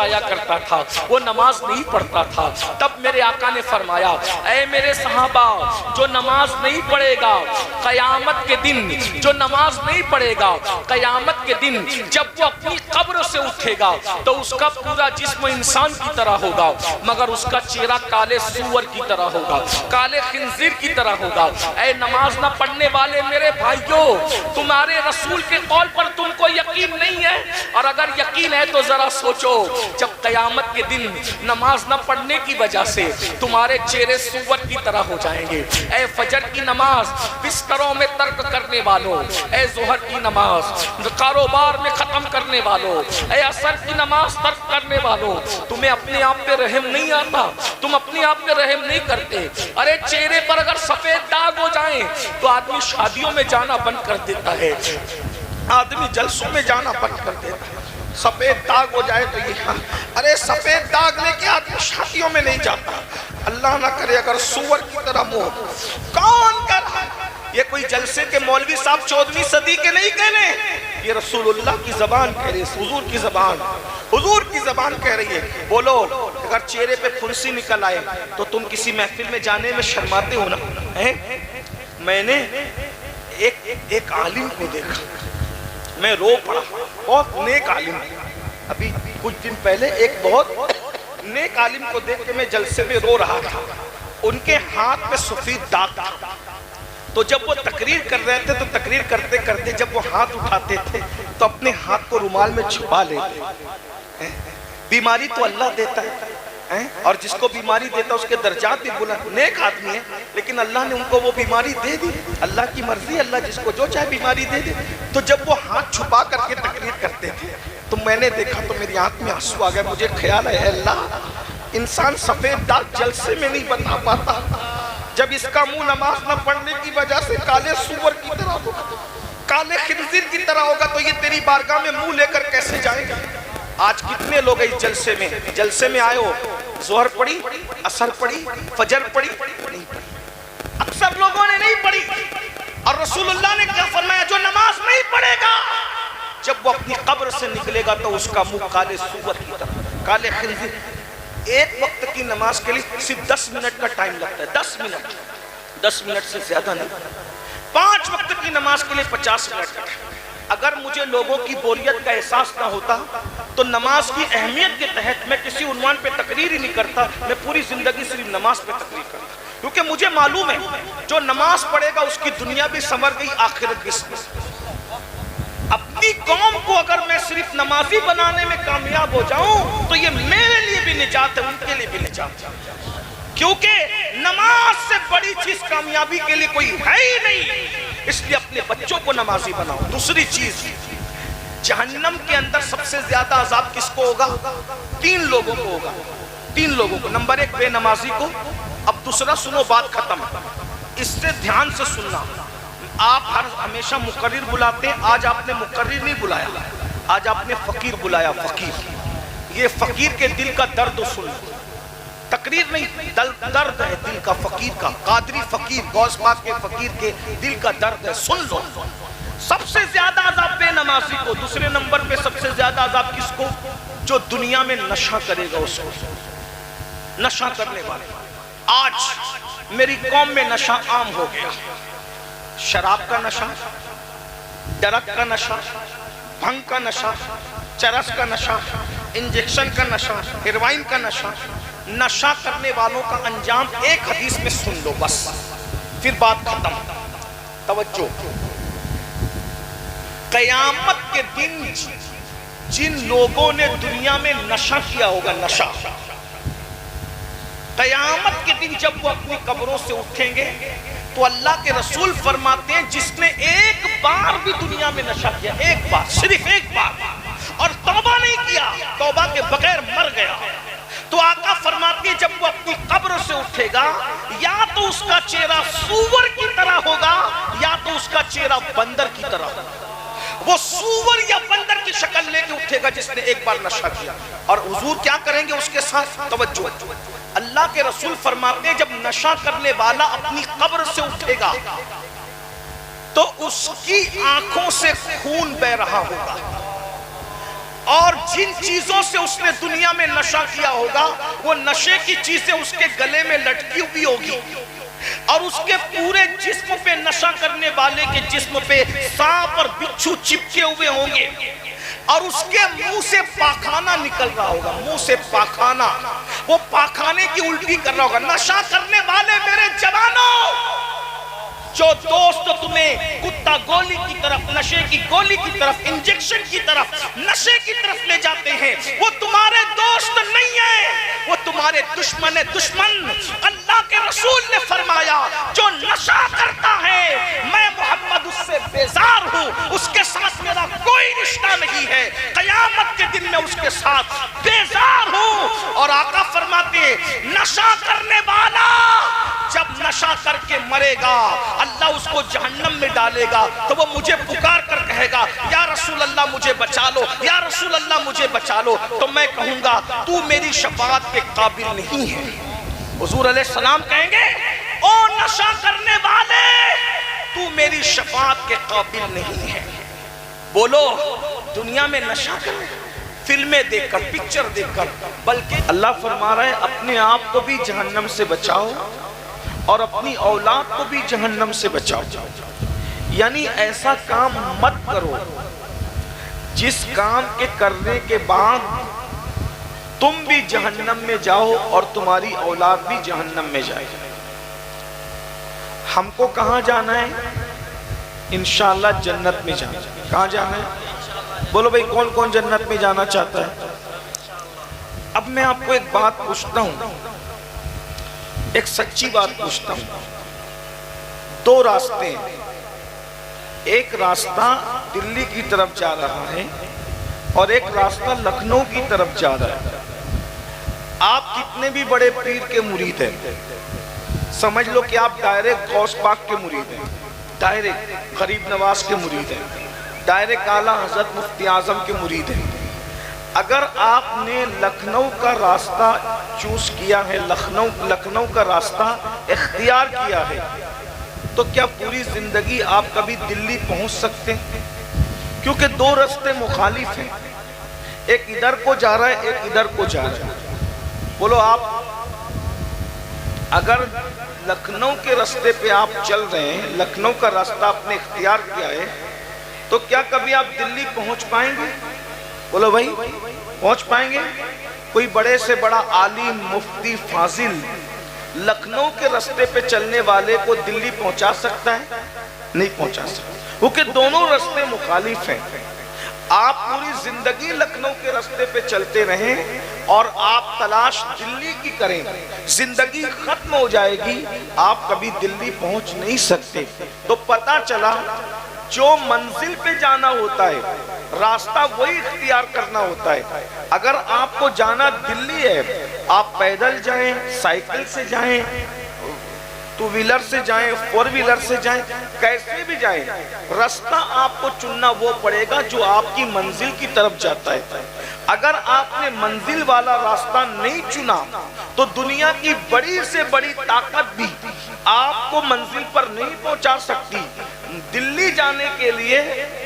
جایا کرتا تھا, وہ نماز نہیں پڑھتا تھا. تب میرے آقا نے فرمایا اے میرے صحابہ, جو نماز نہیں پڑھے گا قیامت کے دن, جو نماز نہیں پڑھے گا قیامت کے دن جب وہ اپنی قبر سے اٹھے گا تو اس کا پورا جسم انسان کی طرح ہوگا, مگر اس کا چہرہ کالے سور کی طرح ہوگا, کالے خنزیر کی طرح ہوگا. اے نماز نہ پڑھنے والے میرے بھائیوں, تمہارے رسول کے قول پر تم کو یقین نہیں ہے, اور اگر یقین ہے تو ذرا سوچو, جب قیامت کے دن نماز نہ پڑھنے کی وجہ سے تمہارے چہرے سور کی طرح ہو جائیں گے. اے فجر کی نماز بستروں میں ترک کرنے والوں, اے ظہر کی نماز کاروبار میں ختم کرنے والوں, اے عصر کی نماز ترک کرنے والوں, تمہیں اپنے آپ پہ رحم نہیں آتا, تم اپنے آپ پہ رحم نہیں کرتے. ارے چہرے پر اگر سفید داغ ہو جائیں تو آدمی شادیوں میں جانا بند کر دیتا ہے, آدمی جلسوں میں جانا بند کر دیتا ہے. سفید داغ ہو جائے تو یہ, ارے سفید داغ لے کے آدمی شادیوں میں نہیں جاتا. اللہ نہ کرے اگر سور کی طرح منہ, کون کر رہا ہے یہ؟ کوئی جلسے کے مولوی صاحب 14ویں صدی کے نہیں کہنے, یہ رسول اللہ کی زبان کہہ رہی ہے, حضور کی زبان, حضور کی زبان کہہ رہی ہے. بولو, اگر چہرے پہ پھنسی نکل آئے تو تم کسی محفل میں جانے میں شرماتے ہو نا. میں نے ایک عالم کو دیکھا, میں رو پڑا, بہت نیک عالم. ابھی کچھ دن پہلے ایک بہت نیک عالم کو دیکھ کے میں جلسے میں رو رہا تھا. ان کے ہاتھ پہ سفید داغ تھا, تو جب وہ تقریر کر رہے تھے تو تقریر کرتے کرتے جب وہ ہاتھ اٹھاتے تھے تو اپنے ہاتھ کو رومال میں چھپا لیتے. بیماری تو اللہ دیتا ہے, اور جس کو بیماری دیتا اس کے درجات بھی بلند. نیک آدمی ہے لیکن اللہ نے ان کو وہ بیماری دے دی, اللہ کی مرضی, اللہ جس کو جو چاہے بیماری دے دے. تو جب وہ ہاتھ چھپا کر کے تقریر کرتے تھے تو میں نے دیکھا تو میری آنکھ میں آنسو آ گیا. مجھے خیال ہے اللہ, انسان سفید داغ جلسے میں نہیں بتا پاتا, جب اس کا منہ نماز نہ پڑھنے کی وجہ سے کالے سور کی طرح ہوگا, کالے خنزیر کی طرح ہوگا, تو یہ تیری بارگاہ میں منہ لے کر کیسے جائیں گے؟ آج کتنے لوگ اس جلسے میں آئے ہو, ظہر پڑھی, عصر پڑھی, فجر پڑھی, نہیں پڑھی, اکثر لوگوں نے نہیں پڑھی. اور رسول اللہ نے کیا فرمایا, جو نماز نہیں پڑھے گا جب وہ اپنی قبر سے نکلے گا تو اس کا منہ کالے سور کی طرح, کالے خنزیر. ایک وقت کی نماز کے لیے صرف 10 منٹ کا ٹائم لگتا ہے, 10 منٹ سے زیادہ نہیں. 5 وقت کی نماز کے لیے 50 منٹ کا. اگر مجھے لوگوں کی بوریت کا احساس نہ ہوتا تو نماز کی اہمیت کے تحت میں کسی عنوان پہ تقریر ہی نہیں کرتا, میں پوری زندگی صرف نماز پہ تقریر کرتا. کیونکہ مجھے معلوم ہے جو نماز پڑھے گا اس کی دنیا بھی سنور گئی, آخرت بھی سنور. اپنی قوم کو اگر میں صرف نمازی بنانے میں کامیاب ہو جاؤں تو یہ میرے لیے بھی نجات ہے, ان کے لیے بھی نجات ہے. کیونکہ نماز سے بڑی چیز کامیابی کے لیے کوئی ہے ہی نہیں, اس لیے اپنے بچوں کو نمازی بناؤ. دوسری چیز, جہنم کے اندر سب سے زیادہ عذاب کس کو ہوگا؟ 3 لوگوں کو ہوگا, 3 لوگوں کو. نمبر 1 بے نمازی کو. اب دوسرا سنو, بات ختم, اس سے دھیان سے سننا. آپ ہمیشہ مقرر بلاتے ہیں, آج آپ نے مقرر نہیں بلایا, آج آپ نے فقیر بلایا. فقیر, یہ فقیر کے دل کا درد سن, تقریر نہیں, درد ہے دل کا فقیر کا. قادری فقیر, غوث پاک کے فقیر کے دل کا درد ہے, سن لو. سب سے زیادہ عذاب بے نمازی کو. دوسرے نمبر پہ سب سے زیادہ عذاب کس کو؟ جو دنیا میں نشہ کرے گا اس کو, نشہ کرنے والے. آج میری قوم میں نشہ عام ہو گیا. شراب کا نشہ, ڈرگ کا نشہ, بھنگ کا نشہ, چرس کا نشہ, انجیکشن کا نشہ, ہیروئن کا نشہ. نشہ کرنے والوں کا انجام ایک حدیث میں سن لو بس, پھر بات ختم. توجہ, قیامت کے دن جن لوگوں نے دنیا میں نشہ کیا ہوگا, نشہ, قیامت کے دن جب وہ اپنی قبروں سے اٹھیں گے تو اللہ کے رسول فرماتے ہیں جس نے ایک بار بھی دنیا میں نشہ کیا, ایک بار, صرف ایک بار, اور توبہ نہیں کیا, توبہ کے بغیر مر گیا, تو آقا فرماتے ہیں جب وہ اپنی قبر سے اٹھے گا یا تو اس کا چہرہ سور کی طرح ہوگا یا تو اس کا چہرہ بندر کی طرح ہوگا. وہ سور یا بندر کی شکل لے کے اٹھے گا جس نے ایک بار نشہ کیا. اور حضور کیا کریں گے اس کے ساتھ؟ توجہ, اللہ کے رسول فرماتے ہیں جب نشہ کرنے والا اپنی قبر سے اٹھے گا تو اس کی آنکھوں سے خون بہ رہا ہوگا اور جن چیزوں سے اس نے دنیا میں نشہ کیا ہوگا وہ نشے کی چیزیں اس کے گلے میں لٹکی ہوئی ہوگی، اور اس کے پورے جسم پہ نشہ کرنے والے کے جسم پہ سانپ اور بچھو چپکے ہوئے ہوں گے، اور اس کے منہ سے پاخانہ نکل رہا ہوگا، منہ سے پاخانہ، وہ پاخانے کی الٹی کر رہا ہوگا۔ نشہ کرنے والے میرے جوانوں، جو دوست تمہیں کتا گولی کی طرف، نشے کی گولی کی طرف، انجیکشن کی طرف، نشے کی طرف لے جاتے ہیں، وہ تمہارے دوست نہیں ہیں، وہ تمہارے دشمن ہے۔ دشمن اللہ کے رسول نے فرمایا جو نشہ کرتا ہے میں محمد اس سے بیزار ہوں، اس کے ساتھ میرا کوئی رشتہ نہیں ہے، قیامت کے دن میں اس کے ساتھ بیزار ہوں۔ اور آقا فرماتے ہیں نشہ کرنے والا جب نشہ کر کے مرے گا اللہ اس کو جہنم میں ڈالے گا، تو وہ مجھے پکار کر کہے گا یا رسول اللہ مجھے بچا لو، یا رسول اللہ مجھے بچا لو، تو میں کہوں گا تو میری شفاعت کے قابل نہیں ہے۔ حضور علیہ السلام کہیں گے او نشہ کرنے والے تو میری شفاعت کے قابل نہیں ہے۔ بولو دنیا میں نشہ کر، فلمیں دیکھ کر، پکچر دیکھ کر، بلکہ اللہ فرما رہا ہے اپنے آپ کو بھی جہنم سے بچاؤ اور اپنی اولاد کو بھی جہنم سے بچاؤ۔ یعنی ایسا کام مت کرو جس کام کے کرنے کے بعد تم بھی جہنم میں جاؤ اور تمہاری اولاد بھی جہنم میں جائے۔ ہم کو کہاں جانا ہے؟ انشاءاللہ جنت میں جانا ہے۔ کہاں جانا ہے؟ بولو بھئی کون کون جنت میں جانا چاہتا ہے؟ اب میں آپ کو ایک بات پوچھتا ہوں، ایک سچی بات پوچھتا ہوں۔ دو راستے ہیں، ایک راستہ دلی کی طرف جا رہا ہے اور ایک راستہ لکھنؤ کی طرف جا رہا ہے۔ آپ کتنے بھی بڑے پیر کے مرید ہیں، سمجھ لو کہ آپ ڈائریکٹ غوث پاک کے مرید ہیں، ڈائریکٹ غریب نواز کے مرید ہیں، ڈائریکٹ اعلیٰ حضرت مفتی اعظم کے مرید ہیں۔ اگر آپ نے لکھنؤ کا راستہ چوز کیا ہے، لکھنؤ کا راستہ اختیار کیا ہے، تو کیا پوری زندگی آپ کبھی دلی پہنچ سکتے ہیں؟ کیونکہ دو راستے مخالف ہیں، ایک ادھر کو جا رہا ہے، ایک ادھر کو جا رہا ہے۔ بولو آپ اگر لکھنؤ کے راستے پہ آپ چل رہے ہیں، لکھنؤ کا راستہ آپ نے اختیار کیا ہے، تو کیا کبھی آپ دلی پہنچ پائیں گے؟ بولو بھائی پہنچ پائیں گے؟ کوئی بڑے سے بڑا عالم مفتی فاضل لکھنؤ کے راستے پہ چلنے والے کو دلی پہنچا سکتا ہے؟ نہیں پہنچا سکتا، کیونکہ دونوں راستے مخالف ہیں۔ آپ پوری زندگی لکھنؤ کے راستے پہ چلتے رہیں اور آپ تلاش دلی کی کریں، زندگی ختم ہو جائے گی، آپ کبھی دلی پہنچ نہیں سکتے۔ تو پتہ چلا جو منزل پہ جانا ہوتا ہے راستہ وہی اختیار کرنا ہوتا ہے۔ اگر آپ کو جانا دلی ہے، آپ پیدل جائیں، سائیکل سے جائیں، ٹو ویلر سے جائیں، فور ویلر سے جائیں، کیسے بھی جائیں، راستہ آپ کو چننا وہ پڑے گا جو آپ کی منزل کی طرف جاتا ہے۔ اگر آپ نے منزل والا راستہ نہیں چنا تو دنیا کی بڑی سے بڑی طاقت بھی آپ کو منزل پر نہیں پہنچا سکتی۔ دلی جانے کے لیے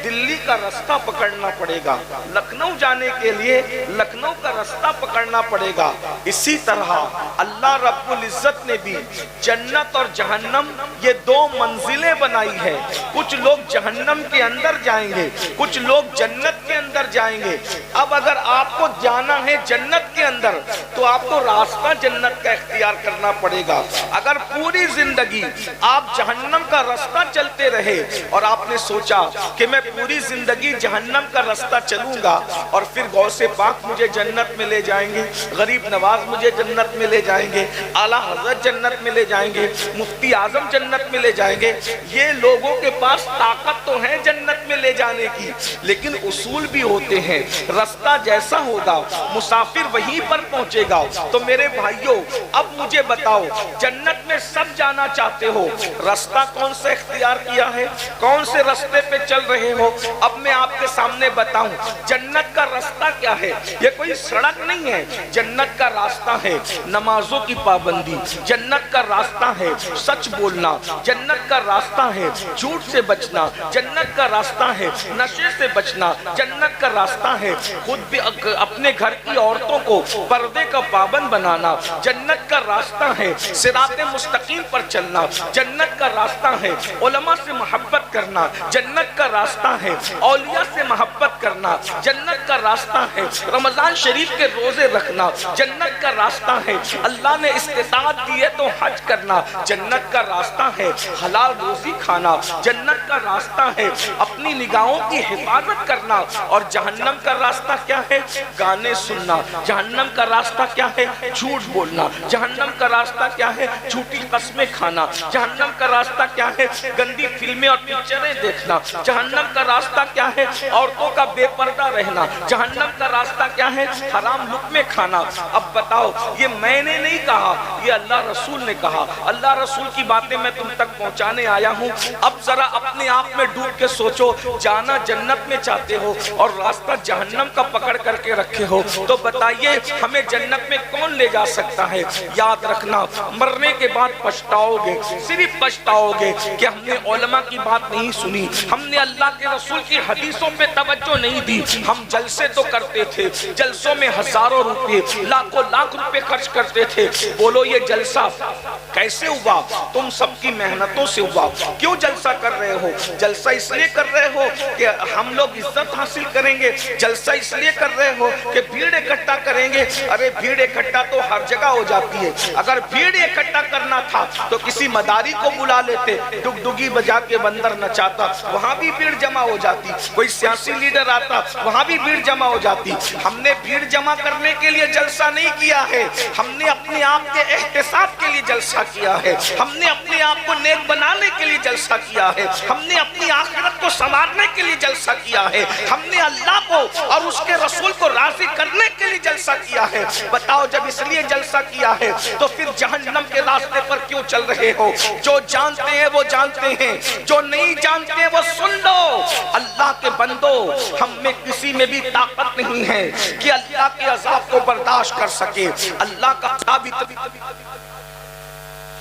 دلی کا راستہ پکڑنا پڑے گا، لکھنؤ جانے کے لیے لکھنؤ کا راستہ پکڑنا پڑے گا۔ اسی طرح اللہ رب العزت نے بھی جنت اور جہنم یہ دو منزلیں بنائی ہے۔ کچھ لوگ جہنم کے اندر جائیں گے، کچھ لوگ جنت کے اندر جائیں گے۔ اب اگر آپ کو جانا ہے جنت کے اندر تو آپ کو راستہ جنت کا اختیار کرنا پڑے گا۔ اگر پوری زندگی آپ جہنم کا راستہ چلتے رہے اور آپ نے سوچا کہ میں پوری زندگی جہنم کا راستہ چلوں گا اور پھر غوث پاک مجھے جنت میں لے جائیں گے، غریب نواز مجھے جنت میں لے جائیں گے، اعلیٰ حضرت جنت میں لے جائیں گے، مفتی اعظم جنت میں لے جائیں گے، یہ لوگوں کے پاس طاقت تو ہے جنت میں لے جانے کی، لیکن اصول بھی ہوتے ہیں۔ راستہ جیسا ہوگا مسافر وہیں پر پہنچے گا۔ تو میرے بھائیوں اب مجھے بتاؤ جنت میں سب جانا چاہتے ہو، راستہ کون سا اختیار کیا ہے؟ کون سے راستے پہ چل رہے ہو؟ اب میں آپ کے کے سامنے بتاؤں جنت کا راستہ کیا ہے؟ یہ کوئی سڑک نہیں ہے، جنت کا راستہ ہے نمازوں کی پابندی، جنت کا راستہ ہے سچ بولنا، جنت کا راستہ ہے جھوٹ سے بچنا، جنت کا راستہ ہے نشے سے بچنا، جنت کا راستہ ہے خود بھی اپنے گھر کی عورتوں کو پردے کا پابند بنانا، جنت کا راستہ ہے صراط مستقیم پر چلنا، جنت کا راستہ ہے علماء سے محبت کرنا، جنت کا راستہ ہے اولیاء سے محبت کرنا، جنت کا راستہ ہے رمضان شریف کے روزے رکھنا، جنت کا راستہ ہے اللہ نے استطاعت دی ہے تو حج کرنا، جنت کا راستہ ہے حلال روزی کھانا، جنت کا راستہ ہے اپنی نگاہوں کی حفاظت کرنا، اور جہنم کا راستہ کیا ہے؟ گانے سننا، جہنم کا راستہ کیا ہے؟ جھوٹ بولنا، جہنم کا راستہ کیا ہے؟ جھوٹی قسمیں کھانا، جہنم کا راستہ کیا ہے؟ گندی فلمیں اور پکچریں دیکھنا، جہنم کا راستہ کیا ہے؟ عورتوں کا بے پردہ رہنا، جہنم کا راستہ کیا ہے؟ حرام لقمے کھانا۔ اب بتاؤ، یہ میں نے نہیں کہا، یہ اللہ رسول نے کہا، اللہ رسول کی باتیں میں تم تک پہنچانے آیا ہوں۔ اب ذرا اپنے آپ میں ڈوب کے سوچو، جانا جنت میں چاہتے ہو اور راستہ جہنم کا پکڑ کر کے رکھے ہو، تو بتائیے ہمیں جنت میں کون لے جا سکتا ہے؟ یاد رکھنا، مرنے کے بعد پچھتاؤ گے، صرف پچھتاؤ گے کہ ہم نے علماء کی بات نہیں سنی، ہم نے اللہ کے رسول کی حدیثوں پہ توجہ نہیں دی، ہم جلسے تو کرتے تھے، جلسوں میں ہزاروں روپے لاکھوں لاکھ روپے خرچ کرتے تھے۔ بولو یہ جلسہ کیسے ہوا؟ تم سب کی محنتوں سے ہوا۔ کیوں جلسہ کر رہے ہو؟ جلسہ اس لیے کر رہے ہو کہ ہم لوگ عزت حاصل کریں گے، جلسہ اس لیے کر رہے ہو کہ بھیڑ اکٹھا کریں گے۔ ارے بھیڑ اکٹھا تو ہر جگہ ہو جاتی ہے، اگر بھیڑ اکٹھا کرنا تھا تو کسی مداری کو بلا لیتے، ڈگڈگی بجا کے بندر نچاتا، وہاں بھی بھیڑ جمع ہو جاتی، کوئی سیاسی لیڈر آتا وہاں بھی بھیڑ جمع ہو جاتی۔ ہم نے بھیڑ جمع کرنے کے لیے جلسہ نہیں کیا ہے، ہم نے اپنے آپ کے احتساب کے لیے جلسہ کیا ہے، ہم نے اپنے آپ کو نیک بنانے کے لیے جلسہ کیا ہے، ہم نے اپنی آخرت کو سنوارنے کے لیے جلسہ کیا ہے، ہم نے اللہ کو اور اس کے رسول کو راضی کرنے کے لیے جلسہ کیا ہے۔ بتاؤ جب اس لیے جلسہ کیا ہے تو پھر جہنم کے راستے پر کیوں چل رہے ہو؟ جو جانتے ہیں وہ جانتے ہیں، جو نہیں جانتے وہ سن لو۔ اللہ کے بندو، ہم میں کسی میں بھی طاقت نہیں ہے کہ اللہ کے عذاب کو برداشت کر سکے۔ اللہ کا عذاب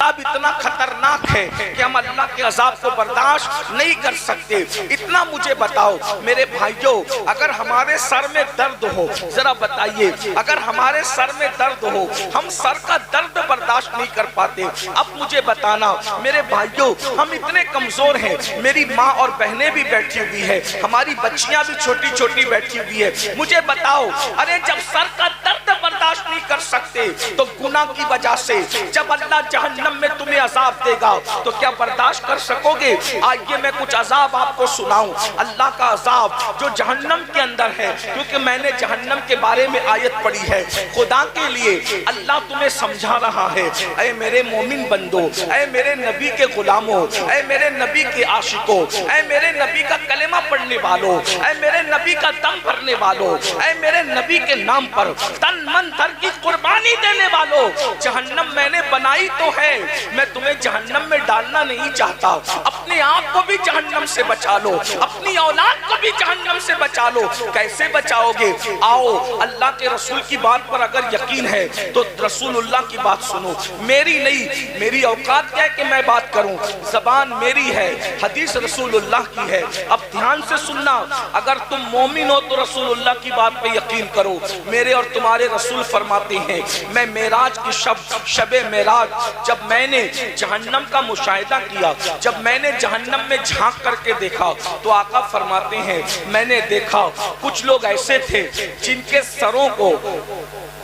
اتنا خطرناک ہے کہ ہم اللہ کے عذاب کو برداشت نہیں کر سکتے۔ اتنا مجھے بتاؤ میرے بھائیوں، اگر ہمارے سر میں درد ہو، ذرا بتائیے، اگر ہمارے سر میں درد ہو، ہم سر کا درد برداشت نہیں کر پاتے، اب مجھے بتانا میرے بھائیوں، ہم اتنے کمزور ہیں، میری ماں اور بہنیں بھی بیٹھی ہوئی ہے، ہماری بچیاں بھی چھوٹی چھوٹی بیٹھی ہوئی ہے، مجھے بتاؤ، ارے جب سر کا درد برداشت نہیں کر سکتے تو گناہ کی وجہ سے جب اللہ جہنم میں تمہیں عذاب دے گا تو کیا برداشت کر سکو گے؟ آئیے میں کچھ عذاب آپ کو سناؤں، اللہ کا عذاب جو جہنم کے اندر ہے، کیونکہ میں نے جہنم کے بارے میں آیت پڑھی ہے۔ خدا کے لیے اللہ تمہیں سمجھا رہا ہے، اے میرے مومن بندو، اے میرے نبی کے غلاموں، اے میرے نبی کے عاشقوں، اے میرے نبی کا کلمہ پڑھنے والوں، اے میرے نبی کا دم بھرنے والوں، اے میرے نبی کے نام پر تن من دھن کی قربانی دینے والوں، جہنم میں نے بنائی تو ہے، میں تمہیں جہنم میں ڈالنا نہیں چاہتا۔ اپنے آپ کو بھی جہنم سے بچا لو، اپنی اولاد کو بھی جہنم سے بچا لو۔ کیسے بچاؤ گے؟ آؤ اللہ کے رسول کی بات پر اگر یقین ہے تو رسول اللہ کی بات سنو، میری نہیں، میری اوقات کیا ہے کہ میں بات کروں، زبان میری ہے، حدیث رسول اللہ کی ہے۔ اب دھیان سے سننا، اگر تم مومن ہو تو رسول اللہ کی بات پہ یقین کرو۔ میرے اور تمہارے رسول فرماتے ہیں، میں معراج کی شب معراج جب میں نے جہنم کا مشاہدہ کیا، جب میں نے جہنم میں جھانک کر کے دیکھا تو آقا فرماتے ہیں میں نے دیکھا کچھ لوگ ایسے تھے جن کے سروں کو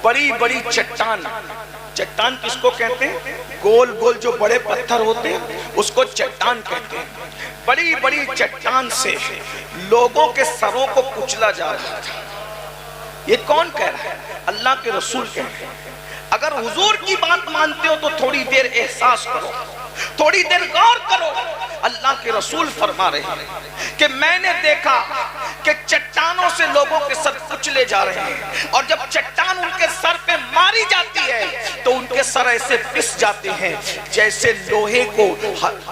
بڑی بڑی چٹان کس کو کہتے ہیں؟ گول گول جو بڑے پتھر ہوتے ہیں اس کو چٹان کہتے ہیں۔ بڑی بڑی چٹان سے لوگوں کے سروں کو کچلا جا رہا تھا۔ یہ کون کہہ رہا ہے؟ اللہ کے رسول کہہ رہے ہیں۔ اگر حضور کی بات مانتے ہو تو تھوڑی دیر احساس کرو، تھوڑی دیر غور کرو۔ اللہ کے رسول فرما رہے ہیں کہ میں نے دیکھا کہ چٹانوں سے لوگوں کے سر کچلے جا رہے ہیں، اور جب چٹان ان کے سر پہ ماری جاتی ہے تو ان کے کے سر ایسے پس جاتے ہیں جیسے لوہے کو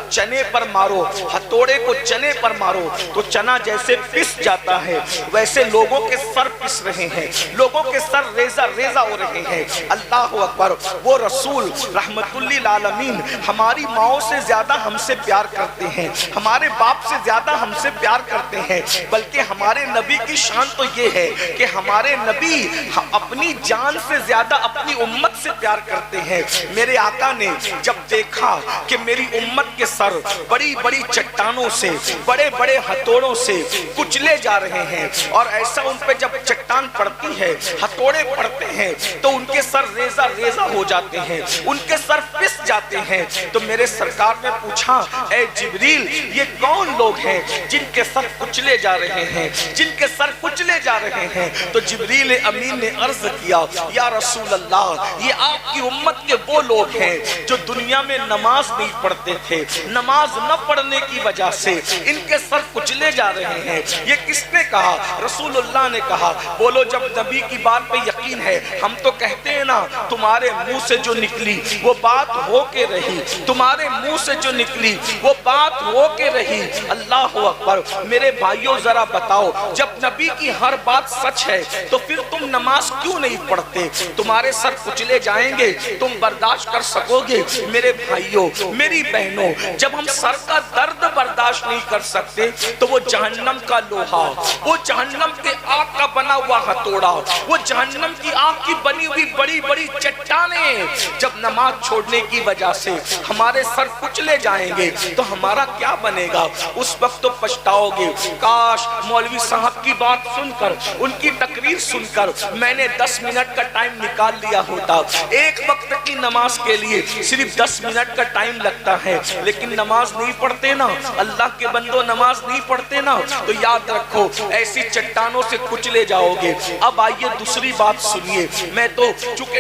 چنے پر مارو، ہتھوڑے کو چنے پر مارو تو چنا جیسے پس جاتا ہے، ویسے لوگوں کے سر پس رہے ہیں، لوگوں کے سر ریزہ ریزہ ہو رہے ہیں۔ اللہ اکبر۔ وہ رسول رحمت للعالمین ہماری ماؤں سے زیادہ ہم سے پیار کرتے ہیں، ہمارے باپ سے زیادہ ہم سے پیار کرتے ہیں، بلکہ ہمارے نبی کی شان تو یہ ہے کہ ہمارے نبی اپنی جان سے زیادہ اپنی امت سے پیار کرتے ہیں۔ میرے آقا نے جب دیکھا کہ میری امت کے سر بڑی بڑی چٹانوں سے، بڑے بڑے ہتھوڑوں سے کچلے جا رہے ہیں، اور ایسا ان پہ جب چٹان پڑتی ہے، ہتھوڑے پڑتے ہیں تو ان کے سر ریزہ ریزہ ہو جاتے ہیں، ان کے سر پس جاتے ہیں، تو میرے سرکار نے پوچھا اے جبریل یہ کون لوگ ہیں جن کے سر کچلے جا رہے ہیں، جن کے سر کچلے جا رہے ہیں؟ تو جبریل امین نے عرض کیا یا رسول اللہ یہ آپ کی امت کے وہ لوگ ہیں جو دنیا میں نماز نہیں پڑھتے تھے، نماز نہ پڑھنے کی وجہ سے ان کے سر کچلے جا رہے ہیں۔ یہ کس نے کہا؟ رسول اللہ نے کہا۔ بولو جب نبی کی بات پہ یقین ہے، ہم تو کہتے ہیں نا تمہارے منہ سے جو نکلی وہ بات ہو کے رہی، تمہارے منہ سے جو نکلی وہ بات ہو کے رہی۔ اللہ اکبر۔ میرے بھائیوں ذرا بتاؤ جب نبی کی ہر بات سچ ہے تو پھر تم نماز کیوں نہیں پڑھتے؟ تمہارے سر کچلے جائیں گے، تم برداشت کر سکو گے؟ میرے بھائیوں میری بہنوں، جب ہم سر کا درد برداشت نہیں کر سکتے تو وہ جہنم کا لوہا، وہ جہنم کے آگ کا بنا ہوا ہتھوڑا، وہ جہنم کی آگ کی بنی ہوئی بڑی بڑی چٹانیں جب نماز چھوڑنے کی وجہ سے ہمارے سر کچلے جائیں گے تو ہمارا کیا بنے گا؟ اس وقت تو پچھتاؤ گے کاش مولوی صاحب کی بات سن کر، ان کی تقریر سن کر میں نے 10 منٹ کا ٹائم نکال لیا ہوتا۔ ایک وقت کی نماز کے لیے صرف 10 منٹ کا ٹائم لگتا ہے، لیکن نماز نہیں پڑھتے نا، اللہ کے بندوں نماز نہیں پڑھتے نا، تو یاد رکھو ایسی چٹانوں سے کچلے جاؤ گے۔ اب آئیے دوسری بات سنیے، میں تو چونکہ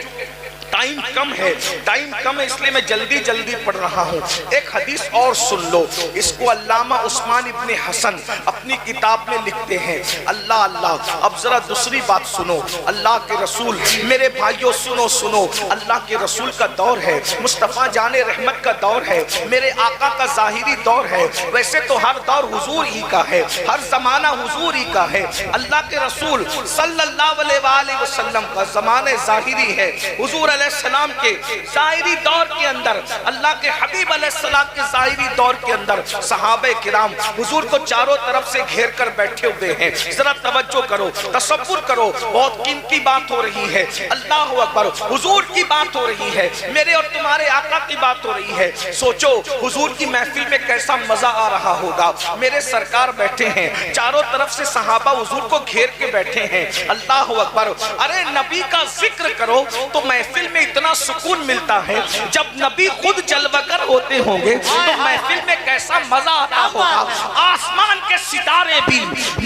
ٹائم کم ہے اس لیے میں جلدی جلدی پڑھ رہا ہوں۔ ایک حدیث اور سن لو، اس کو علامہ عثمان ابن حسن اپنی کتاب میں لکھتے ہیں۔ اللہ اللہ۔ اب ذرا دوسری بات سنو، اللہ کے رسول، میرے بھائیوں سنو، اللہ کے رسول کا دور ہے، مصطفیٰ جان رحمت کا دور ہے، میرے آقا کا ظاہری دور ہے۔ ویسے تو ہر دور حضور ہی کا ہے، ہر زمانہ حضور ہی کا ہے۔ اللہ کے رسول صلی اللہ علیہ وآلہ وسلم کا زمانہ ظاہری ہے، حضور علیہ السلام کے ظاہری دور کے اندر، اللہ کے حبیب علیہ السلام کے ظاہری دور کے اندر صحابہ کرام حضور کو چاروں طرف سے گھیر کر بیٹھے ہوئے ہیں۔ ذرا توجہ کرو، تصور کرو، بہت قیمتی بات ہو رہی ہے۔ اللہ اکبر۔ حضور کی بات ہو رہی ہے، میرے اور تمہارے آقا کی بات ہو رہی ہے۔ سوچو حضور کی محفل میں کیسا مزہ آ رہا ہوگا۔ میرے سرکار بیٹھے ہیں، چاروں طرف سے صحابہ حضور کو گھیر کے بیٹھے ہیں۔ اللہ اکبر۔ ارے نبی کا ذکر کرو تو محفل میں اتنا سکون ملتا ہے، جب نبی خود جلوہ گر ہوتے ہوں گے تو محفل میں کیسا مزہ آتا ہوگا۔ آسمان کے ستارے بھی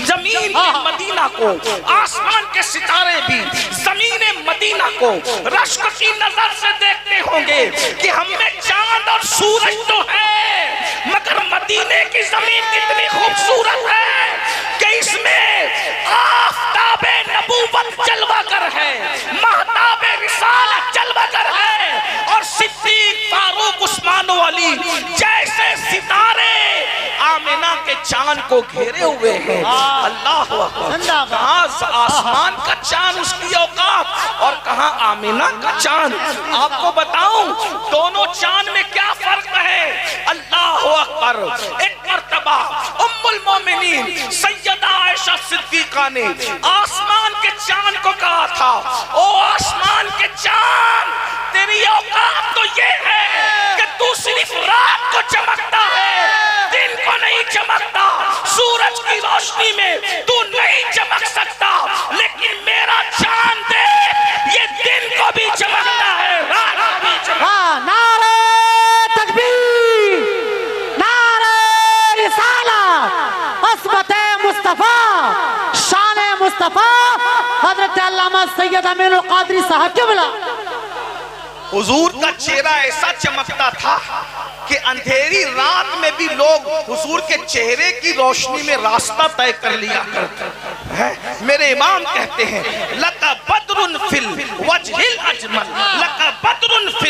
زمین مدینہ کو، آسمان کے ستارے بھی زمین مدینہ کو رشک کی نظر سے دیکھتے ہوں گے کہ ہم میں چاند اور سورج تو ہے، مگر مدینے کی زمین کتنی خوبصورت ہے کہ اس میں آفتاب نبوت جلوہ گر ہے، مہتاب رسالت جلوہ گر ہے، اور صدیق فاروق عثمان و علی جیسے ستارے آمینہ کے چاند کو گھیرے ہوئے ہیں۔ اللہ اکبر۔ کہاں آسمان کا چاند اس کی اوقات اور کہاں آمینہ کا چاند۔ آپ کو بتاؤں دونوں چاند میں کیا فرق ہے؟ اللہ اکبر۔ ایک مرتبہ ام المومنین سیدہ عائشہ صدیقہ نے آسمان کے چاند کو کہا تھا، او آسمان کے چاند تیری اوقات تو یہ ہے کہ تو صرف رات کو چمکتا ہے، دن کو نہیں چمکتا، سورج کی روشنی میں تو نہیں چمک سکتا، لیکن میرا چاند دیکھ یہ دن کو بھی چمکتا ہے، رات کو بھی چمکتا ہے۔ نعرہ تکبیر، نعرہ رسالت، عصمت مصطفیٰ، شان مصطفیٰ، حضرت علامہ سید امین القادری صاحب قبلہ۔ حضور کا چہرہ ایسا چمکتا تھا کہ اندھیری رات میں بھی لوگ حضور کے چہرے کی روشنی میں راستہ طے کر لیا کرتے ہیں۔ میرے امام کہتے ہیں لَقَ بَدْرٌ فِي الْوَجْهِ الْأَجْمَلِ، لَقَ بَدْرٌ فِي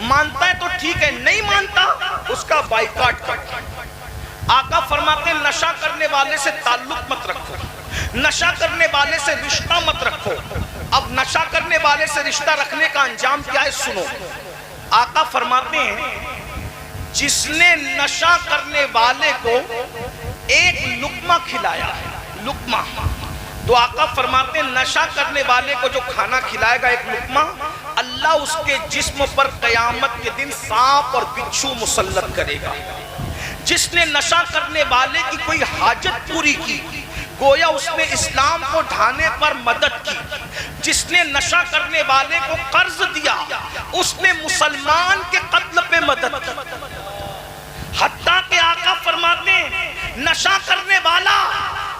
مانتا ہے تو ٹھیک ہے، نہیں مانتا اس کا بائیکاٹ کرو۔ آقا فرماتے ہیں نشہ کرنے والے سے تعلق مت رکھو، نشہ کرنے والے سے رشتہ مت رکھو۔ اب نشہ کرنے والے سے رشتہ رکھنے کا انجام کیا ہے سنو۔ آقا فرماتے ہیں جس نے نشہ کرنے والے کو ایک لقمہ کھلایا، لقمہ، تو آقا فرماتے ہیں نشہ کرنے والے کو جو کھانا کھلائے گا ایک لقمہ، اللہ اس کے جسم پر قیامت کے دن سانپ اور بچھو مسلط کرے گا۔ جس نے نشہ کرنے والے کی کوئی حاجت پوری کی، گویا اس نے اسلام کو ڈھانے پر مدد کی۔ جس نے نشہ کرنے والے کو قرض دیا، اس نے مسلمان کے قتل پہ مدد کی۔ حتیٰ کہ آقا فرماتے ہیں نشہ کرنے والا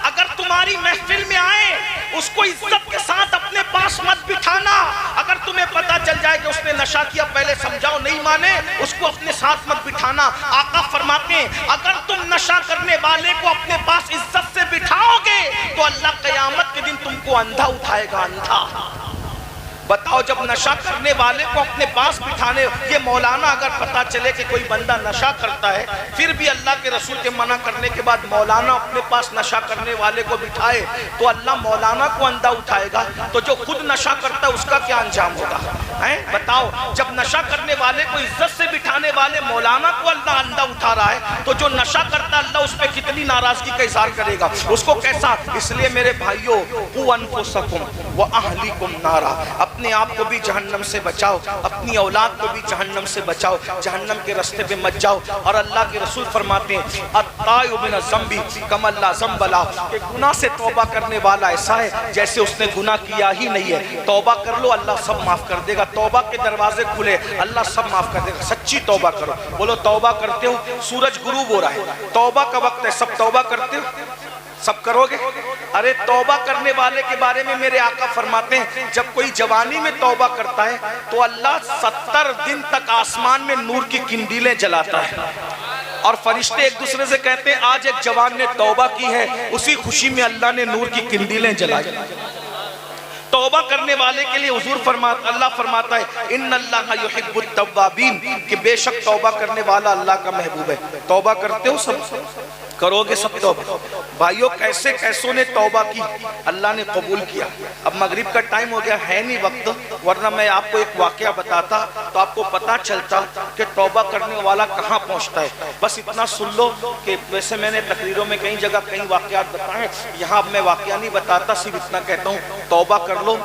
اگر تمہاری محفل میں آئے اس کو عزت کے ساتھ اپنے پاس مت بٹھانا۔ اگر تمہیں پتا چل جائے کہ اس نے نشہ کیا، پہلے سمجھاؤ، نہیں مانے اس کو اپنے ساتھ مت بٹھانا۔ آقا فرماتے ہیں اگر تم نشہ کرنے والے کو اپنے پاس عزت سے بٹھاؤ گے تو اللہ قیامت کے دن تم کو اندھا اٹھائے گا، اندھا۔ بتاؤ جب نشہ کرنے والے کو اپنے پاس بٹھانے، یہ مولانا اگر پتا چلے کہ کوئی بندہ نشہ کرتا ہے پھر بھی اللہ کے رسول کے منع کرنے کے بعد مولانا اپنے پاس نشہ کرنے والے کو بٹھائے تو اللہ مولانا کو اندھا اٹھائے گا، تو جو خود نشہ کرتا ہے اس کا کیا انجام ہوگا؟ بتاؤ جب نشہ کرنے والے کو عزت سے بٹھانے والے مولانا کو اللہ اندھا اٹھا رہا ہے تو جو نشہ کرتا اللہ اس پہ کتنی ناراضگی کا اظہار کرے گا، اس کو کیسا؟ اس لیے میرے بھائیو قوا انفسکم واہلیکم نارا، اپنے آپ کو بھی جہنم سے بچاؤ، اپنی اولاد کو بھی جہنم سے بچاؤ، جہنم کے راستے پہ مت جاؤ۔ اور اللہ کے رسول فرماتے ہیں التائب من الذنب کمن لا ذنب لہ، کہ گناہ سے توبہ کرنے والا ایسا ہے جیسے اس نے گناہ کیا ہی نہیں ہے۔ توبہ کر لو اللہ سب معاف کر دے گا، توبہ کے دروازے کھلے اللہ سب معاف کر دے گا۔ سچی توبہ کرو، بولو توبہ کرتے ہو؟ سورج غروب ہو رہا ہے، توبہ کا وقت ہے، سب توبہ کرتے ہو؟ سب کرو گے؟ ارے توبہ کرنے والے کے بارے میں میرے آقا فرماتے ہیں جب کوئی جوانی میں توبہ کرتا ہے تو اللہ 70 دن تک آسمان میں نور کی کنڈیلیں جلاتا ہے، اور فرشتے ایک دوسرے سے کہتے ہیں آج ایک جوان نے توبہ کی ہے، اسی خوشی میں اللہ نے نور کی کنڈیلیں جلائی۔ توبہ کرنے والے کے لیے حضور اللہ فرماتا ہے ان اللہ یحب التوابین، کہ بے شک توبہ کرنے والا اللہ کا محبوب ہے۔ توبہ کرتے ہو؟ سب کرو گے سب توبہ؟ بھائیو کیسے کیسوں نے توبہ کی، اللہ نے قبول کیا۔ اب مغرب کا ٹائم ہو گیا، ہے نہیں وقت، ورنہ میں آپ کو ایک واقعہ بتاتا تو آپ کو پتا چلتا کہ توبہ کرنے والا کہاں پہنچتا ہے۔ بس اتنا سن لو کہ ویسے میں نے تقریروں میں کئی جگہ کئی واقعات بتائے، یہاں اب میں واقعہ نہیں بتاتا، صرف اتنا کہتا ہوں توبہ کر لو۔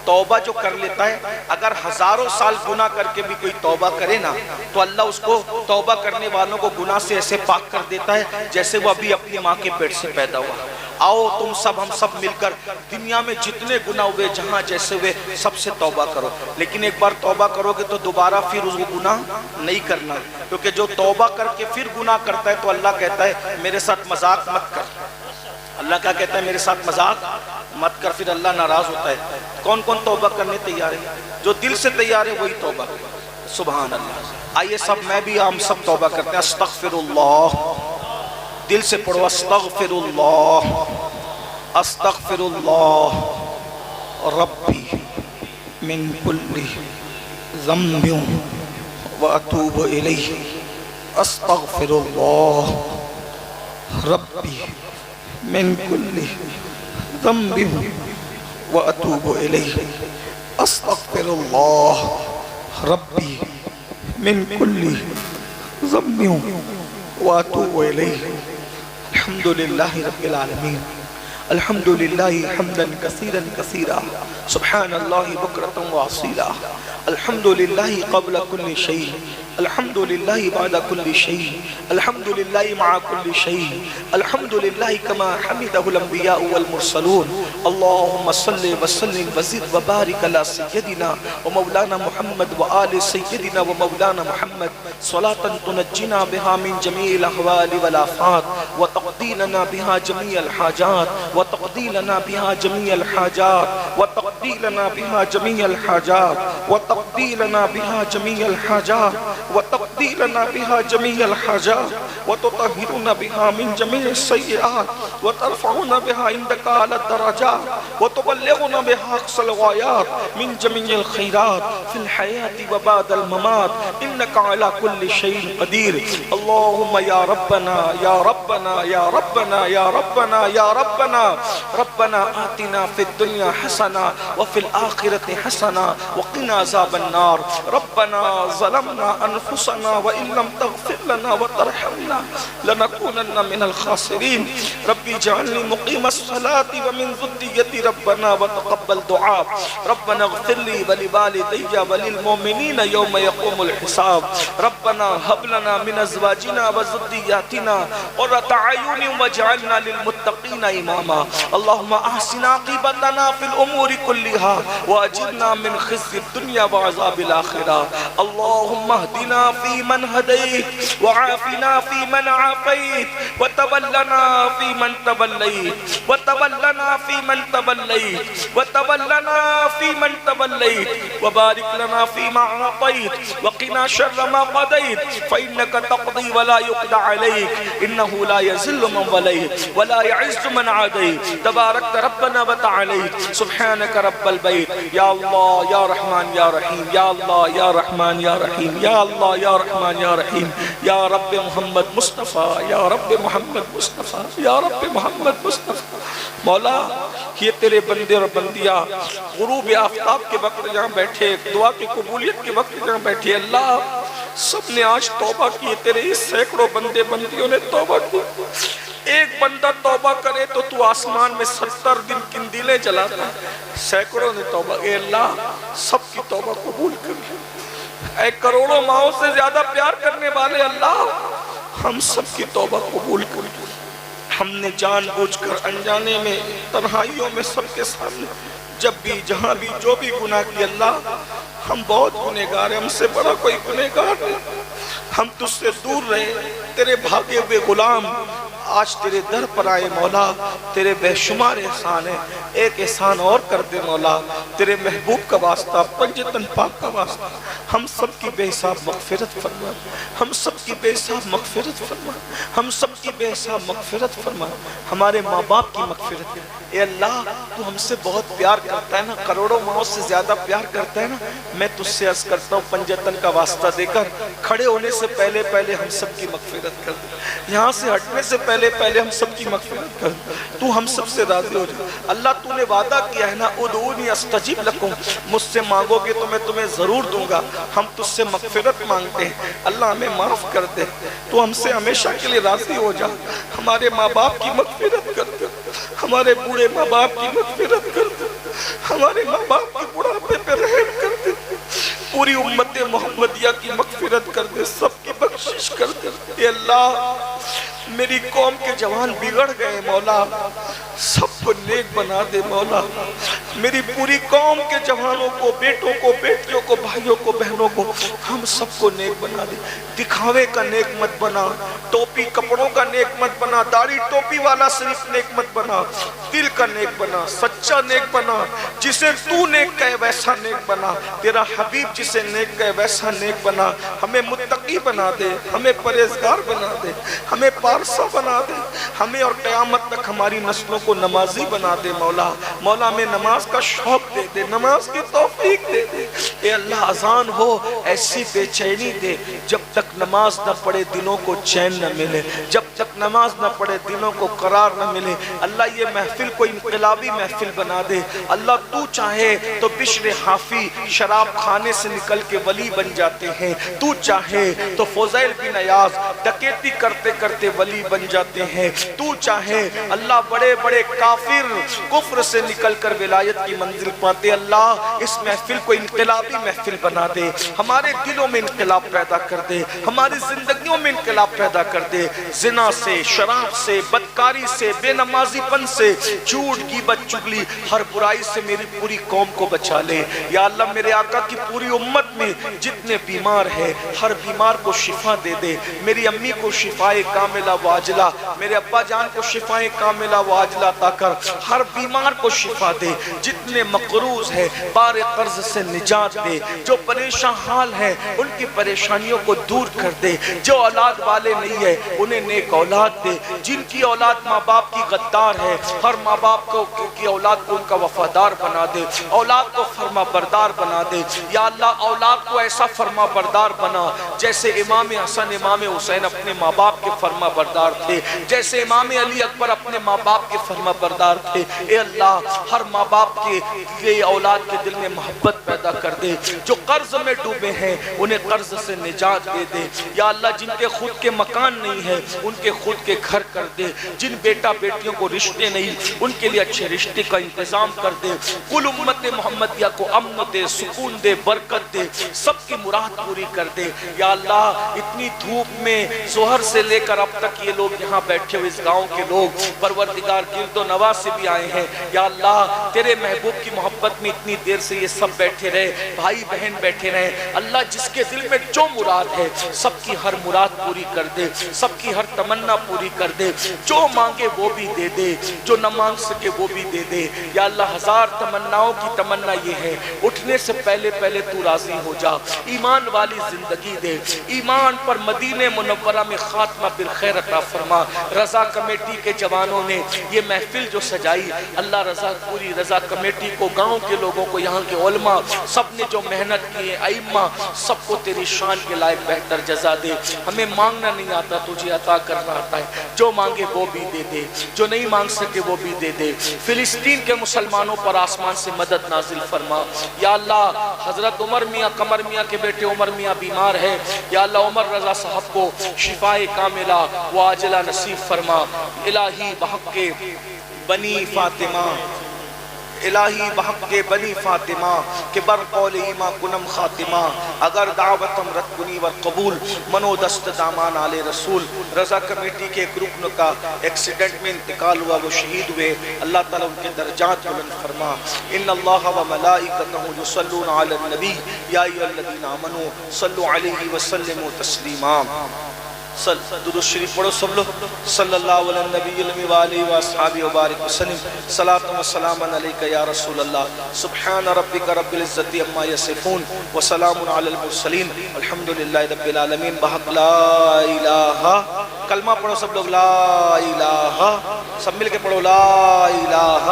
توبہ جو کر لیتا ہے، اگر ہزاروں سال گناہ کر کے بھی کوئی توبہ کرے نا تو اللہ اس کو توبہ کرنے والوں کو گناہ سے ایسے پاک کر دیتا ہے جیسے وہ ابھی اپنی ماں کے پیٹ سے پیدا ہوا۔ آؤ تم سب ہم سب مل کر دنیا میں جتنے گناہ ہوئے جہاں جیسے ہوئے سب سے توبہ کرو، لیکن ایک بار توبہ کرو گے تو دوبارہ پھر اس کو گناہ نہیں کرنا، کیونکہ جو توبہ کر کے پھر گناہ کرتا ہے تو اللہ کہتا ہے میرے ساتھ مذاق مت کر۔ اللہ کیا کہتا ہے؟ میرے ساتھ مذاق مت کر، پھر اللہ ناراض ہوتا ہے۔ کون کون توبہ کرنے تیار ہے؟ جو دل سے تیار ہے وہی توبہ کرے۔ سبحان اللہ۔ آئیے سب، میں بھی ہم سب توبہ کرتے ہیں۔ استغفر اللہ، دل سے پڑھو استغفر اللہ، استغفر اللہ ربی من کل ذنب واتوب الیہ، استغفر اللہ ربی من کل ذنب واتوب الیہ، استغفر اللہ ربی من کل ذنب واتوب الیہ۔ الحمدللہ رب العالمین، الحمدللہ حمدا کثیرا کثیرا، سبحان اللہ بکرۃ واصیلا، الحمدللہ قبل کل شیء، الحمدللہ بعد کل شیء، الحمدللہ مع کل شیء، الحمدللہ کما حمدہ الانبیاء والمرسلون۔ اللہم صلی وسلم وزد وبارک علی سیدنا ومولانا محمد وآل سیدنا ومولانا محمد صلاة تنجینا بها من جمیع الاحوال والآفات وتقضی لنا بها جمیع الحاجات وتقضی لنا بها جمیع الحاجات وتقضي لنا بها جميع الحاجات وتقضي لنا بها جميع الحاجات وتقضي لنا بها جميع الحاجات وتطهرنا بها من جميع السيئات وترفعنا بها عندك على الدرجات وتبلغنا بها أقصى الغايات من جميع الخيرات في الحياة وبعد الممات إنك على كل شيء قدير. اللهم يا ربنا يا ربنا يا ربنا يا ربنا يا ربنا ربنا آتنا في الدنيا حسنة وفي الآخرة حسنة وقنا عذاب النار. ربنا ظلمنا أنفسنا وإن لم تغفر لنا وترحمنا لنكونن من الخاسرين. ربي اجعلني مقيم الصلاة ومن ذريتي ربنا وتقبل دعاء. ربنا اغفر لي ولوالدي وللمؤمنين يوم يقوم الحساب. ربنا هب لنا من أزواجنا وذرياتنا قرة أعين واجعلنا للمتقين إماما. اللهم أحسن عاقبتنا في الأمور كلها وأجرنا من خزي الدنيا وعذاب الآخرة. اللهم اهدنا فيمن هديت وعافنا فيمن عافيت وتولنا فيمن توليت وتولنا فيمن توليت وتولنا فيمن توليت وبارك لنا فيما أعطيت وقنا شر ما قضيت فإنك تقضي ولا يقضى عليك إنه لا يذل من وليت ولا يعز من عاديت تباركت ربنا وتعاليت. سبحانك رب البيت. يا الله يا رحمن يا رحيم يا الله يا رحمن يا رحيم يا الله يا رحمن يا رحيم يا رب محمد مصطفیٰ یا رب محمد مصطفیٰ یا رب محمد مصطفیٰ. مولا یہ تیرے بندے اور بندیاں غروب آفتاب کے وقت جہاں بیٹھے دعا کی قبولیت کے وقت جہاں بیٹھے اللہ سب نے آج توبہ کی. تیرے اس سینکڑوں بندے بندیوں نے توبہ کی. ایک بندہ توبہ کرے تو تو آسمان میں 70 دن قندیلیں جلاتا. سینکڑوں نے توبہ. اے اللہ سب کی توبہ قبول کر. اے کروڑوں ماؤں سے زیادہ پیار کرنے والے اللہ ہم سب کی توبہ قبول کر. ہم نے جان بوجھ کر انجانے میں تنہائیوں میں سب کے سامنے جب بھی جہاں بھی جو بھی گناہ کی اللہ ہم بہت گنہگار ہیں. ہم سے بڑا کوئی گنہگار نہیں. ہم تجھ سے دور رہے. تیرے بھاگے ہوئے غلام آج تیرے در پر آئے مولا. تیرے بے شمار احسان ہیں. ایک احسان اور کر دے مولا. تیرے محبوب کا واسطہ پنجتن پاک کا واسطہ ہم سب کی بے حساب مغفرت فرما. ہم سب کی بے حساب مغفرت فرما. ہم سب کی بے حساب مغفرت فرما. ہمارے ماں باپ کی مغفرت. اے اللہ تو ہم سے بہت پیار کرتا ہے نا. کروڑوں ماؤں سے زیادہ پیار کرتا ہے نا. میں تجھ سے عرض کرتا ہوں پنجتن کا واسطہ دے کر کھڑے ہونے سے پہلے پہلے ہم سب کی مغفرت کر دے. یہاں سے ہٹنے سے پہلے پہلے ہم سب کی مغفرت کر دے. تو ہم سب سے راضی ہو جائے. اللہ تو نے وعدہ کیا ہے نا ادعونی استجب لکم. مجھ سے مانگو گے تو میں تمہیں ضرور دوں گا. ہم تجھ سے مغفرت مانگتے ہیں. اللہ ہمیں معاف کر دے. تو ہم سے ہمیشہ کے لیے راضی ہو جا. ہمارے ماں باپ کی مغفرت کر دے. ہمارے بوڑھے ماں باپ کی مغفرت کر دے. ہمارے ماں باپ کی بڑھاپے پہ رحم کر دے. پوری امت محمدیہ کی مغفرت کر دے. سب کی بخشش کر دے. اے اللہ میری قوم کے جوان بگڑ گئے مولا. سب کو نیک بنا دے مولا. میری پوری قوم کے جوانوں کو بیٹوں کو بیٹیوں کو بھائیوں کو بہنوں کو ہم سب کو نیک بنا دے. دکھاوے کا نیک مت بنا. ٹوپی کپڑوں کا نیک مت بنا. داڑھی ٹوپی والا صرف نیک مت بنا. دل کا نیک بنا. سچا نیک بنا. جسے تو نیک کہے ویسا نیک بنا. تیرا حبیب جسے نیک کہے ویسا نیک بنا. ہمیں متقی بنا دے. ہمیں پرہیزگار بنا دے. ہمیں پارسا بنا دے. ہمیں اور قیامت تک ہماری نسلوں کو نمازی بنا دے مولا. مولا ہمیں نماز کا شوق دے دے. نماز کی توفیق دے دے. اے اللہ اذان ہو ایسی بے چینی دے. جب تک نماز نہ پڑھے دلوں کو چین نہ ملے. جب تک نماز نہ پڑھے دلوں کو قرار نہ ملے. اللہ یہ محفل کو انقلابی محفل بنا دے. اللہ تو چاہے تو بشر حافی شراب خانے سے نکل کے ولی بن جاتے ہیں. تو چاہے تو فضیل بن عیاض ڈکیتی کرتے کرتے ولی بن جاتے ہیں. تو چاہے اللہ بڑے بڑے کافر کفر سے نکل کر ولایت کی منزل پاتے. اللہ اس محفل کو انقلابی محفل بنا دے. ہمارے دلوں میں انقلاب پیدا کر دے. ہماری زندگیوں میں انقلاب پیدا کر دے. زنا سے شراب سے بد بدکاری سے، بے نمازی پن سے، جھوٹ غیبت چغلی، ہر برائی سے میری پوری قوم کو بچا لے یا اللہ۔ میرے آقا کی پوری امت میں جتنے بیمار ہیں ہر بیمار کو شفا دے دے، میری امی کو شفائے کاملہ واجلہ، میرے ابا جان کو شفائے کاملہ واجلہ عطا کر، ہر بیمار کو شفا دے، جتنے مقروض ہیں بار قرض سے نجات دے، جو پریشان حال ہیں ان کی پریشانیوں کو دور کر دے، جو اولاد والے نہیں ہیں انہیں نیک اولاد دے، جن کی اولاد ماں باپ کی غدار ہے ہر ماں باپ کی اولاد کو ان کا وفادار بنا دے، اولاد کو فرما بردار بنا دے یا اللہ۔ اولاد کو ایسا فرما بردار بنا جیسے امام حسن امام حسین اپنے ماں باپ کے فرما بردار تھے، جیسے امام علی اکبر اپنے ماں باپ کے فرما بردار تھے۔ اے اللہ ہر ماں باپ کے لیے اولاد کے دل میں محبت پیدا کر دے، جو قرض میں ڈوبے ہیں انہیں قرض سے نجات دے دے یا اللہ۔ جن کے خود کے مکان نہیں ہے ان کے خود کے گھر کر دے، جن بیٹا بیٹیوں کو رشتے نہیں ان کے لیے اچھے رشتے کا انتظام کر دے، کل امت محمدیہ کو امن دے، سکون دے، برکت دے، سب کی مراد پوری کر دے یا اللہ۔ اتنی دھوپ میں ظہر سے لے کر اب تک یہ لوگ یہاں بیٹھے ہوئے اس گاؤں کے لوگ پروردگار گرد و نواز سے بھی آئے ہیں یا اللہ۔ تیرے محبوب کی محبت میں اتنی دیر سے یہ سب بیٹھے رہے، بھائی بہن بیٹھے رہے اللہ۔ جس کے دل میں جو مراد ہے سب کی ہر مراد پوری کر دے، سب کی ہر تمنا پوری کر دے، جو مانگے وہ بھی دے دے، جو نہ مانگ سکے وہ بھی دے دے یا اللہ۔ ہزار تمناؤں کی تمنا یہ ہے اٹھنے سے پہلے تو راضی ہو جا، ایمان والی زندگی دے، ایمان پر مدینہ منورہ میں خاتمہ بالخیر عطا فرما۔ رضا کمیٹی کے جوانوں نے یہ محفل جو سجائی اللہ، رضا پوری رضا کمیٹی کو، گاؤں کے لوگوں کو، یہاں کے علماء سب نے جو محنت کی ہے، ائمہ سب کو تیری شان کے لائق بہتر جزا دے۔ ہمیں مانگنا نہیں آتا تجھے عطا کرنا آتا ہے، جو مانگے وہ بھی دے دے، جو نہیں مانگ سکے وہ بھی دے دے۔ فلسطین کے مسلمانوں پر آسمان سے مدد نازل فرما یا اللہ۔ حضرت عمر میاں قمر میاں کے بیٹے عمر میاں بیمار ہے یا اللہ، عمر رضا صاحب کو شفائے کاملہ واجلہ نصیب فرما۔ الہی بحق کے بنی فاطمہ، الہی بحق کے بنی فاطمہ کہ بر قول ایما کنم خاتمہ، اگر دعوتم رد کنی ور قبول منو دست دامان آل رسول۔ رضا کمیٹی کے ایک رکن کا ایکسیڈنٹ میں انتقال ہوا، وہ شہید ہوئے، اللہ تعالیٰ ان کے درجات بلند فرما۔ ان اللہ و ملائکتہ یصلون علی النبی یا ایھا الذین آمنوا صلوا علیہ وسلموا تسلیما۔ درود شریف پڑھو سب لوگ، صلی اللہ علیہ نبی المی وآلہ وآصحابہ وبارک وسلم۔ صلاۃ و سلام علیک یا رسول اللہ۔ سبحان ربک رب العزت عما یصفون وسلام علی المرسلین الحمدللہ رب العالمین۔ بحق لا الہ، کلمہ پڑھو سب لوگ، لا الہ، سب مل کے پڑھو لا الہ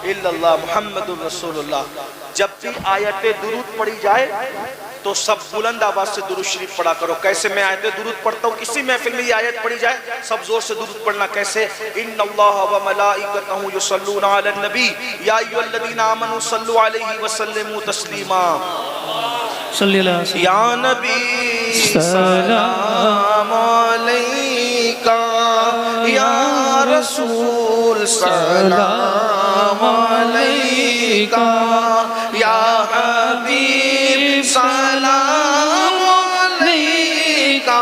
الا اللہ محمد رسول اللہ۔ جب بھی آیت درود پڑھی جائے تو سب بلند آواز سے درود شریف پڑھا کرو۔ کیسے میں آیت درود پڑھتا ہوں، کسی محفل میں یہ آیت پڑھی جائے سب زور سے درود پڑھنا۔ کیسے؟ ان اللہ و ملائکتہ یصلون علی النبی یا ایھا الذین آمنوا صلوا علیہ وسلموا تسلیما۔ صلی اللہ علیہ وسلم۔ یا نبی سلام علیکہ، یا رسول سلام علیکہ، یا حبیب سلام علیکہ،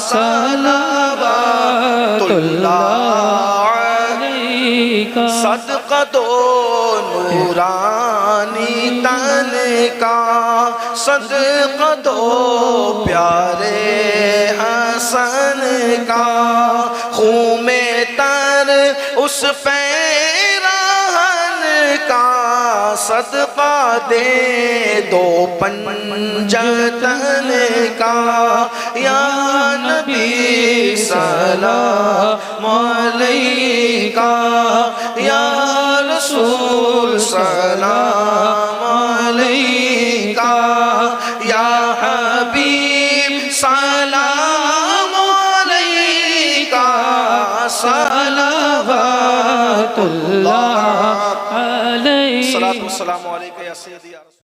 صلوات اللہ علیکہ۔ صدقہ دو نورانی تن کا، صدقہ دو پیارے حسن کا، خون میں تر اس پیراہن کا، صدقہ دے دو پنجتن کا۔ یا نبی سلام علیکہ، یا رسول سلام علیکہ، یا حبیب سلام علیکہ، صلوات اللہ علیکہ۔ السلام علیکم یا سیدی۔